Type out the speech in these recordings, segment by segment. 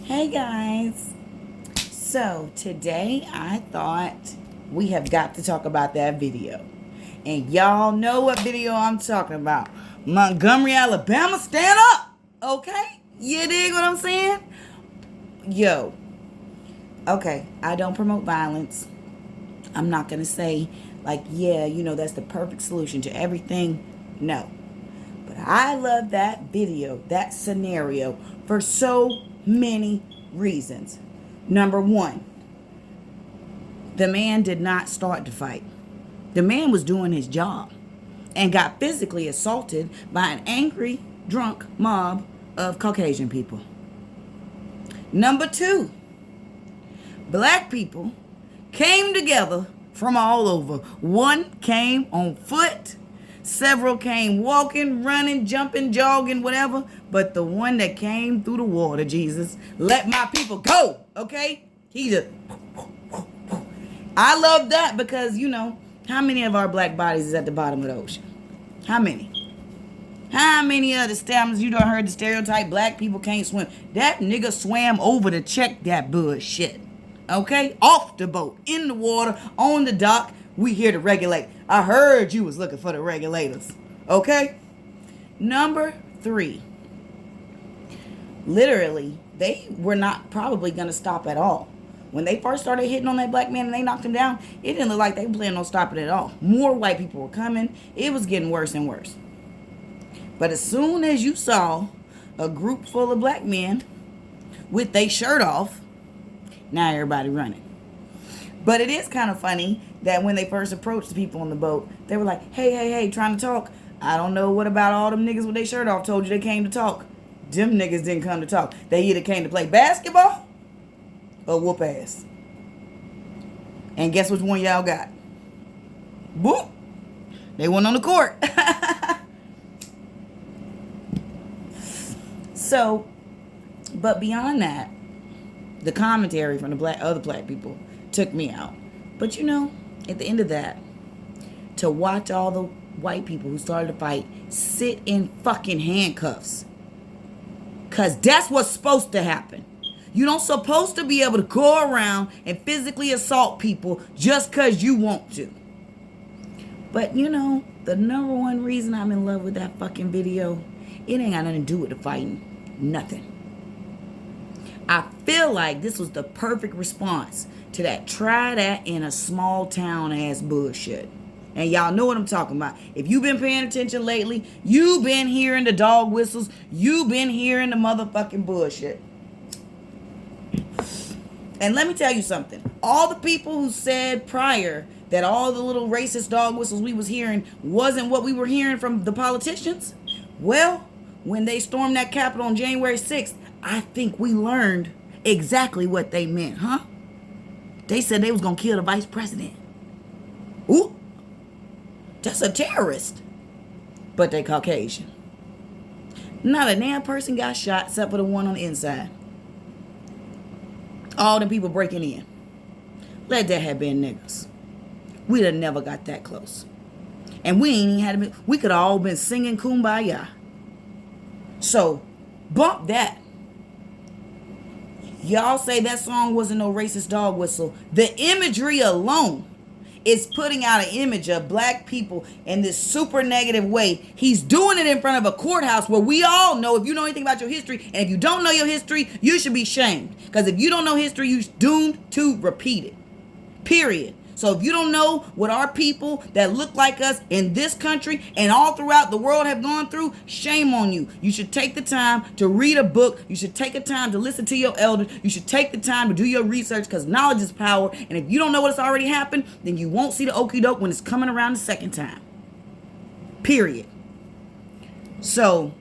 Hey guys. So today I thought we have got to talk about that video. And y'all know what video I'm talking about. Montgomery, Alabama, stand up. Okay? You dig what I'm saying? Yo. Okay, I don't promote violence. I'm not going to say that's the perfect solution to everything. No. But I love that video, that scenario, for so many reasons. Number one, the man did not start the fight. The man was doing his job and got physically assaulted by an angry, drunk mob of Caucasian people. Number two, black people came together from all over. One came on foot. Several came walking, running, jumping, jogging, whatever. But the one that came through the water, Jesus, let my people go, okay? He just... I love that because, how many of our black bodies is at the bottom of the ocean? How many? How many of the stamps you done heard the stereotype black people can't swim? That nigga swam over to check that bullshit. Okay? Off the boat, in the water, on the dock. We here to regulate. I heard you was looking for the regulators. Okay? Number three. Literally, they were not probably going to stop at all. When they first started hitting on that black man and they knocked him down, it didn't look like they were planning on stopping at all. More white people were coming. It was getting worse and worse. But as soon as you saw a group full of black men with their shirt off, now everybody running. But it is kind of funny that when they first approached the people on the boat, they were like, hey, trying to talk. I don't know what about all them niggas with their shirt off told you they came to talk. Them niggas didn't come to talk. They either came to play basketball or whoop ass. And guess which one y'all got? Boop. They went on the court. So, but beyond that, the commentary from the other black people took me out. But at the end of that, to watch all the white people who started to fight sit in fucking handcuffs. Because that's what's supposed to happen. You don't supposed to be able to go around and physically assault people just because you want to. But the number one reason I'm in love with that fucking video, it ain't got nothing to do with the fighting. Nothing. I feel like this was the perfect response to that try that in a small town ass bullshit. And y'all know what I'm talking about. If you've been paying attention lately, you've been hearing the dog whistles. You've been hearing the motherfucking bullshit. And let me tell you something. All the people who said prior that all the little racist dog whistles we was hearing wasn't what we were hearing from the politicians. Well, when they stormed that Capitol on January 6th, I think we learned exactly what they meant, huh? They said they was going to kill the vice president. Ooh, that's a terrorist. But they Caucasian. Not a damn person got shot except for the one on the inside. All the people breaking in. Let that have been niggas. We'd have never got that close. And we ain't even had to be, we could have all been singing Kumbaya. So, bump that. Y'all say that song wasn't no racist dog whistle. The imagery alone is putting out an image of black people in this super negative way. He's doing it in front of a courthouse where we all know, if you know anything about your history, and if you don't know your history, you should be shamed. Because if you don't know history, you're doomed to repeat it. Period. So if you don't know what our people that look like us in this country and all throughout the world have gone through, shame on you. You should take the time to read a book. You should take the time to listen to your elders. You should take the time to do your research because knowledge is power. And if you don't know what's already happened, then you won't see the okie doke when it's coming around the second time. Period. So,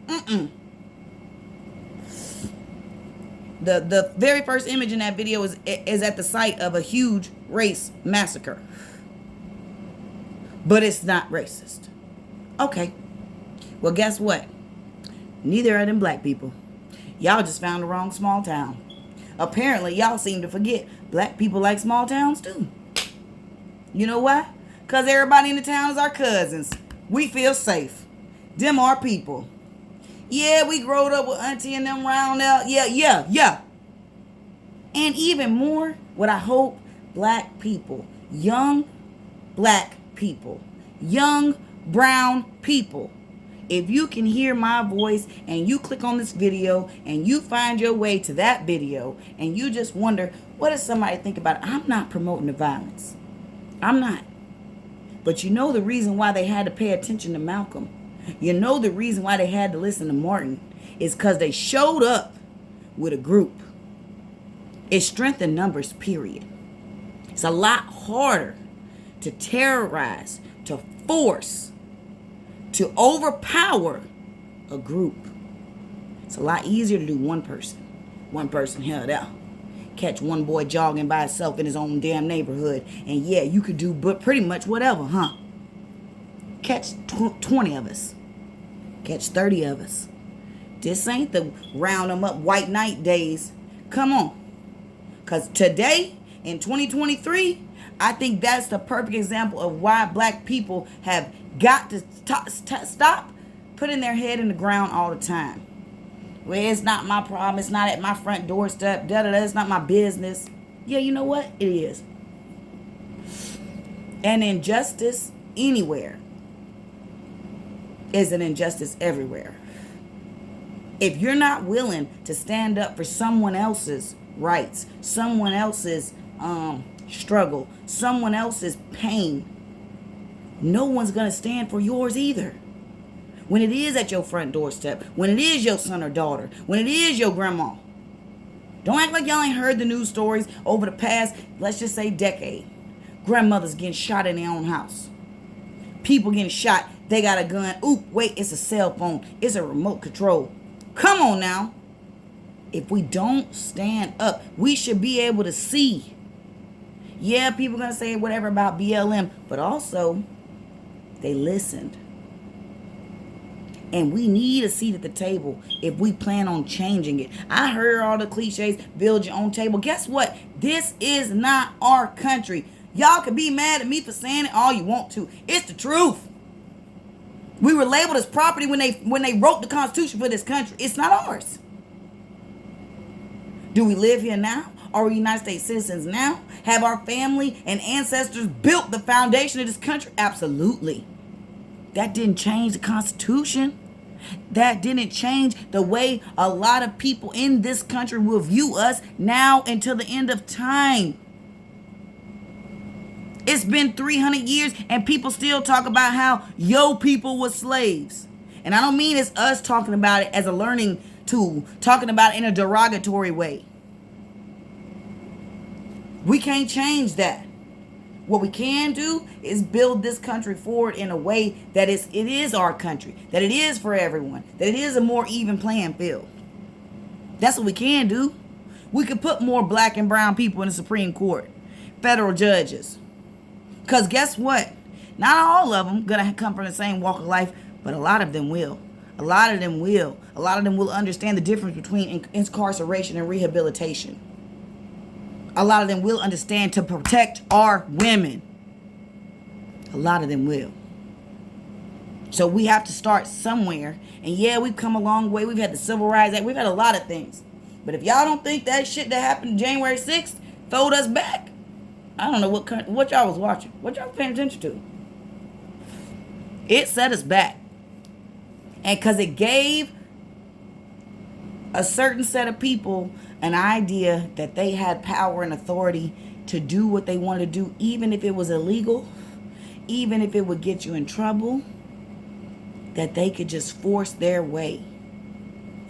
The very first image in that video is at the site of a huge race massacre. But it's not racist. Okay. Well, guess what? Neither are them black people. Y'all just found the wrong small town. Apparently, y'all seem to forget black people like small towns too. You know why? Because everybody in the town is our cousins. We feel safe. Them our people. Yeah, we growed up with auntie and them round out. Yeah. And even more, what I hope black people, young black people, young brown people, if you can hear my voice and you click on this video and you find your way to that video and you just wonder, what does somebody think about it? I'm not promoting the violence. I'm not. But you know the reason why they had to pay attention to Malcolm. You know the reason why they had to listen to Martin is because they showed up with a group. It's strength in numbers, period. It's a lot harder to terrorize, to force, to overpower a group. It's a lot easier to do one person. One person held out. Catch one boy jogging by himself in his own damn neighborhood. And yeah, you could do but pretty much whatever, huh? Catch 20 of us. Catch 30 of us. This ain't the round them up white knight days. Come on. Because today, in 2023, I think that's the perfect example of why black people have got to stop putting their head in the ground all the time. Well, it's not my problem. It's not at my front doorstep. It's not my business. Yeah, you know what? It is. An injustice anywhere is an injustice everywhere. If you're not willing to stand up for someone else's rights, someone else's struggle, someone else's pain, no one's going to stand for yours either. When it is at your front doorstep, when it is your son or daughter, when it is your grandma. Don't act like y'all ain't heard the news stories over the past, let's just say, decade. Grandmothers getting shot in their own house. People getting shot. They got a gun. Oop, wait, it's a cell phone. It's a remote control. Come on now. If we don't stand up, we should be able to see. Yeah, people going to say whatever about BLM, but also they listened. And we need a seat at the table if we plan on changing it. I heard all the cliches, build your own table. Guess what? This is not our country. Y'all can be mad at me for saying it all you want to. It's the truth. We were labeled as property when they wrote the Constitution for this country. It's not ours. Do we live here now? Are we United States citizens now? Have our family and ancestors built the foundation of this country? Absolutely. That didn't change the Constitution. That didn't change the way a lot of people in this country will view us now until the end of time. It's been 300 years and people still talk about how your people were slaves. And I don't mean it's us talking about it as a learning tool, talking about it in a derogatory way. We can't change that. What we can do is build this country forward in a way that it is our country, that it is for everyone, that it is a more even playing field. That's what we can do. We could put more black and brown people in the Supreme Court, federal judges. Because guess what? Not all of them going to come from the same walk of life, but a lot of them will. A lot of them will. A lot of them will understand the difference between incarceration and rehabilitation. A lot of them will understand to protect our women. A lot of them will. So we have to start somewhere. And yeah, we've come a long way. We've had the Civil Rights Act. We've had a lot of things. But if y'all don't think that shit that happened January 6th throwed us back, I don't know what y'all was watching. What y'all was paying attention to. It set us back. And because it gave a certain set of people an idea that they had power and authority to do what they wanted to do, even if it was illegal, even if it would get you in trouble, that they could just force their way.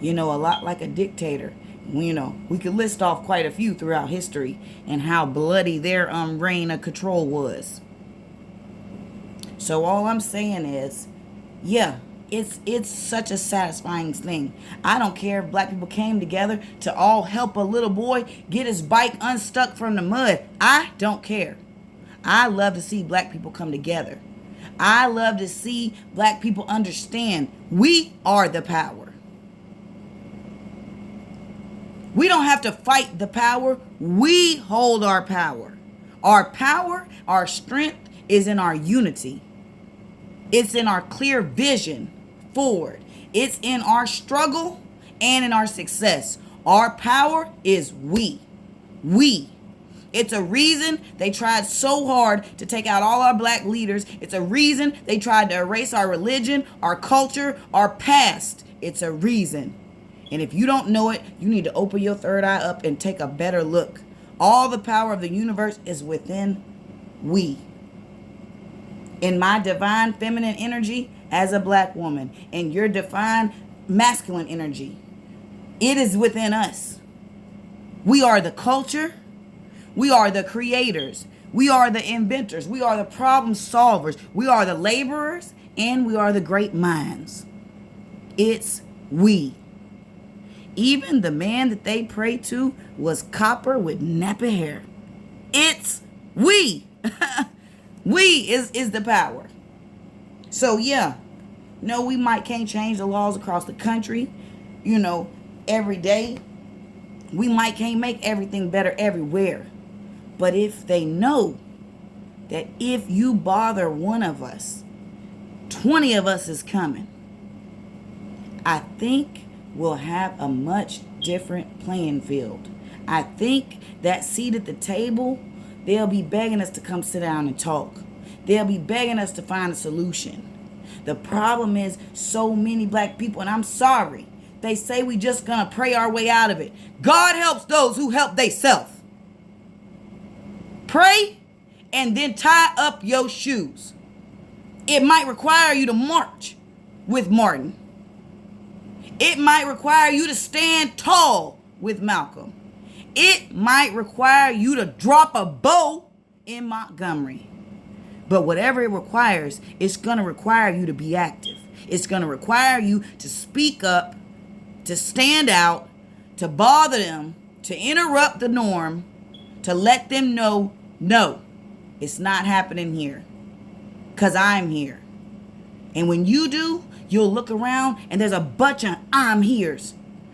You know, a lot like a dictator. You know, we could list off quite a few throughout history and how bloody their reign of control was. So all I'm saying is, yeah, it's such a satisfying thing. I don't care if black people came together to all help a little boy get his bike unstuck from the mud. I don't care. I love to see black people come together. I love to see black people understand we are the power. We don't have to fight the power. We hold our power. Our power, our strength is in our unity. It's in our clear vision forward. It's in our struggle and in our success. Our power is we. We. It's a reason they tried so hard to take out all our black leaders. It's a reason they tried to erase our religion, our culture, our past. It's a reason. And if you don't know it, you need to open your third eye up and take a better look. All the power of the universe is within we. In my divine feminine energy as a black woman, and your divine masculine energy, it is within us. We are the culture. We are the creators. We are the inventors. We are the problem solvers. We are the laborers, and we are the great minds. It's we. Even the man that they prayed to was copper with nappy hair. It's we. We is the power. So yeah, no, we can't change the laws across the country, every day. We can't make everything better everywhere. But if they know that if you bother one of us, 20 of us is coming, I think we'll have a much different playing field. I think that seat at the table, they'll be begging us to come sit down and talk. They'll be begging us to find a solution. The problem is so many black people, and I'm sorry, they say we just gonna pray our way out of it. God helps those who help theyself. Pray and then tie up your shoes. It might require you to march with Martin. It might require you to stand tall with Malcolm. It might require you to drop a bow in Montgomery. But whatever it requires, it's going to require you to be active. It's going to require you to speak up, to stand out, to bother them, to interrupt the norm, to let them know, no, it's not happening here. Because I'm here. And when you do, you'll look around and there's a bunch of I'm here's.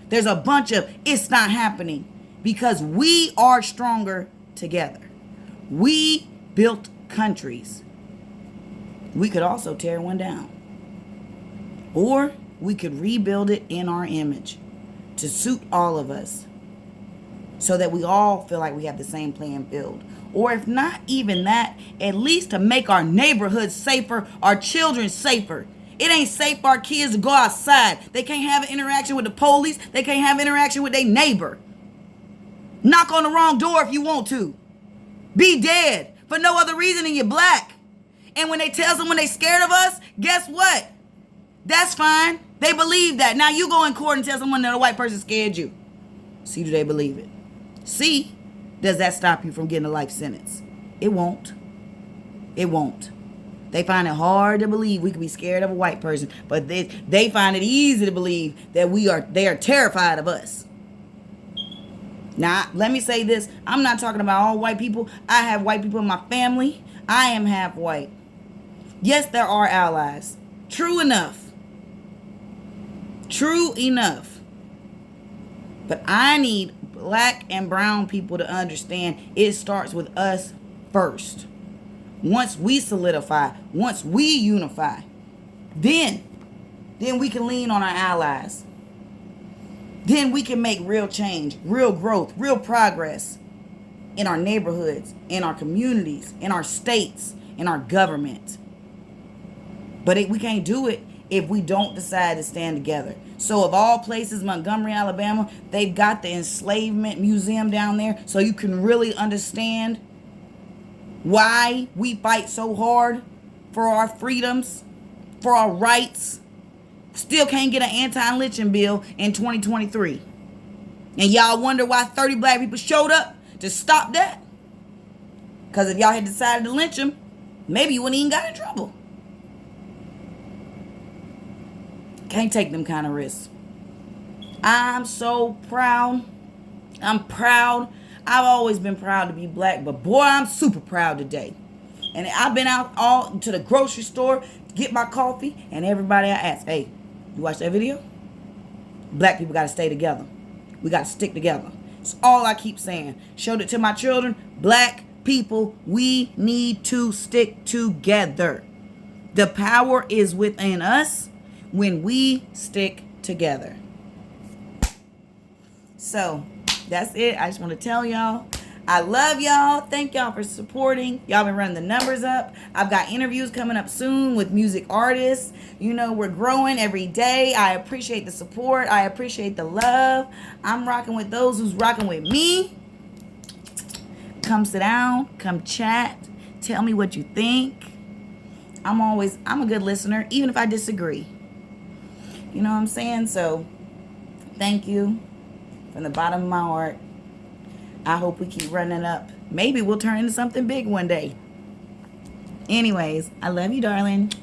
There's a bunch of it's not happening. Because we are stronger together. We built countries. We could also tear one down. Or we could rebuild it in our image to suit all of us. So that we all feel like we have the same playing field. Or if not even that, at least to make our neighborhoods safer, our children safer. It ain't safe for our kids to go outside. They can't have an interaction with the police. They can't have interaction with their neighbor. Knock on the wrong door if you want to. Be dead for no other reason than you're black. And when they tell someone they scared of us, guess what? That's fine. They believe that. Now you go in court and tell someone that a white person scared you. See, do they believe it? See, does that stop you from getting a life sentence? It won't. It won't. They find it hard to believe we could be scared of a white person, but they find it easy to believe that they are terrified of us. Now, let me say this. I'm not talking about all white people. I have white people in my family. I am half white. Yes, there are allies. True enough. True enough. But I need black and brown people to understand it starts with us first. Once we solidify, once we unify, then we can lean on our allies. Then we can make real change, real growth, real progress in our neighborhoods, in our communities, in our states, in our government. But we can't do it if we don't decide to stand together. So of all places, Montgomery, Alabama, they've got the enslavement museum down there so you can really understand why we fight so hard for our freedoms, for our rights. Still can't get an anti-lynching bill in 2023. And y'all wonder why 30 black people showed up to stop that? Because if y'all had decided to lynch them, maybe you wouldn't even got in trouble. Can't take them kind of risks. I'm so proud. I'm proud. I've always been proud to be black, but boy, I'm super proud today. And I've been out all to the grocery store to get my coffee, and everybody I ask, hey, you watch that video? Black people got to stay together. We got to stick together. It's all I keep saying. Showed it to my children. Black people, we need to stick together. The power is within us when we stick together. So that's it. I just want to tell y'all I love y'all. Thank y'all for supporting. Y'all been running the numbers up. I've got interviews coming up soon with music artists. You know, we're growing every day. I appreciate the support. I appreciate the love. I'm rocking with those who's rocking with me. Come sit down. Come chat. Tell me what you think. I'm a good listener, even if I disagree. You know what I'm saying? So, thank you from the bottom of my heart. I hope we keep running up. Maybe we'll turn into something big one day. Anyways, I love you, darling.